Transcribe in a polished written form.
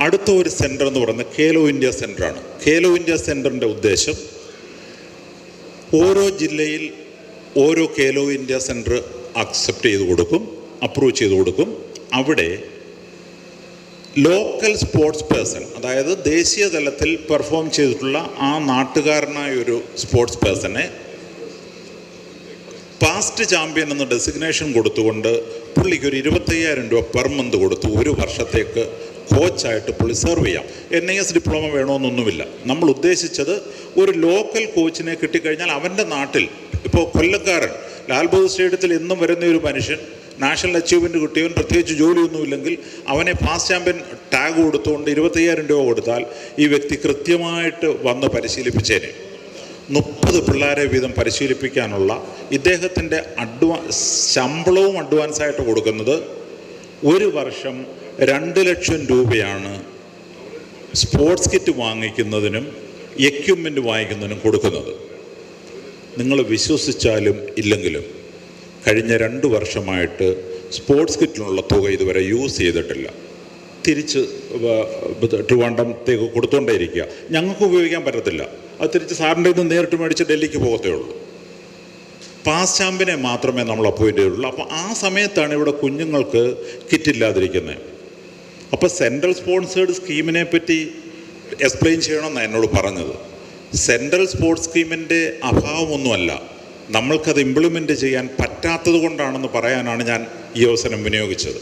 അടുത്ത ഒരു സെൻറ്റർ എന്ന് പറയുന്നത് ഖേലോ ഇന്ത്യ സെൻ്ററാണ്. ഖേലോ ഇന്ത്യ സെൻറ്ററിൻ്റെ ഉദ്ദേശം ഓരോ ജില്ലയിൽ ഓരോ ഖേലോ ഇന്ത്യ സെൻറ്റർ അക്സെപ്റ്റ് ചെയ്ത് കൊടുക്കും, അപ്രൂവ് ചെയ്ത് കൊടുക്കും. അവിടെ ലോക്കൽ സ്പോർട്സ് പേഴ്സൺ, അതായത് ദേശീയ തലത്തിൽ പെർഫോം ചെയ്തിട്ടുള്ള ആ നാട്ടുകാരനായ ഒരു സ്പോർട്സ് പേഴ്സണെ പാസ്റ്റ് ചാമ്പ്യൻ എന്ന ഡെസിഗ്നേഷൻ കൊടുത്തുകൊണ്ട് പുള്ളിക്ക് ഒരു 25,000 രൂപ പെർ മന്ത് കൊടുത്ത് ഒരു വർഷത്തേക്ക് കോച്ചായിട്ട് പുള്ളി സെർവ് ചെയ്യാം. NIS ഡിപ്ലോമ വേണമെന്നൊന്നുമില്ല. നമ്മൾ ഉദ്ദേശിച്ചത് ഒരു ലോക്കൽ കോച്ചിനെ കിട്ടിക്കഴിഞ്ഞാൽ അവൻ്റെ നാട്ടിൽ, ഇപ്പോൾ കൊല്ലക്കാരൻ ലാൽ ബഹദൂർ സ്റ്റേഡിയത്തിൽ എന്നും വരുന്ന ഒരു മനുഷ്യൻ നാഷണൽ അച്ചീവ്മെൻറ്റ് കിട്ടിയവൻ, പ്രത്യേകിച്ച് ജോലിയൊന്നുമില്ലെങ്കിൽ അവനെ പാസ്റ്റ് ചാമ്പ്യൻ ടാഗ് കൊടുത്തുകൊണ്ട് 25,000 രൂപ കൊടുത്താൽ ഈ വ്യക്തി കൃത്യമായിട്ട് വന്ന് പരിശീലിപ്പിച്ചേനെ. 30 പിള്ളേരെ വീതം പരിശീലിപ്പിക്കാനുള്ള ഇദ്ദേഹത്തിൻ്റെ ശമ്പളവും അഡ്വാൻസായിട്ട് കൊടുക്കുന്നത് ഒരു വർഷം 2 ലക്ഷം രൂപയാണ് സ്പോർട്സ് കിറ്റ് വാങ്ങിക്കുന്നതിനും എക്യുപ്മെൻറ്റ് വാങ്ങിക്കുന്നതിനും കൊടുക്കുന്നത്. നിങ്ങൾ വിശ്വസിച്ചാലും ഇല്ലെങ്കിലും കഴിഞ്ഞ 2 വർഷമായിട്ട് സ്പോർട്സ് കിറ്റിനുള്ള തുക ഇതുവരെ യൂസ് ചെയ്തിട്ടില്ല. തിരിച്ച് ട്രിവാൻഡ്രത്തേക്ക് കൊടുത്തുകൊണ്ടേയിരിക്കുക. ഞങ്ങൾക്ക് ഉപയോഗിക്കാൻ പറ്റത്തില്ല. അത് തിരിച്ച് സാറിൻ്റെ നിന്ന് നേരിട്ട് മേടിച്ച് ഡൽഹിക്ക് പോകത്തേ ഉള്ളൂ. പാസ്റ്റ് ചാമ്പ്യനെ മാത്രമേ നമ്മൾ അപ്പോയിൻ്റ് ചെയ്തുള്ളൂ. അപ്പോൾ ആ സമയത്താണ് ഇവിടെ കുഞ്ഞുങ്ങൾക്ക് കിറ്റില്ലാതിരിക്കുന്നത്. അപ്പോൾ സെൻട്രൽ സ്പോൺസേഡ് സ്കീമിനെ പറ്റി എക്സ്പ്ലെയിൻ ചെയ്യണമെന്നാണ് എന്നോട് പറഞ്ഞത്. സെൻട്രൽ സ്പോർട്സ് സ്കീമിൻ്റെ അഭാവമൊന്നുമല്ല, നമ്മൾക്കത് ഇംപ്ലിമെൻ്റ് ചെയ്യാൻ പറ്റാത്തത് കൊണ്ടാണെന്ന് പറയാനാണ് ഞാൻ ഈ അവസരം വിനിയോഗിച്ചത്.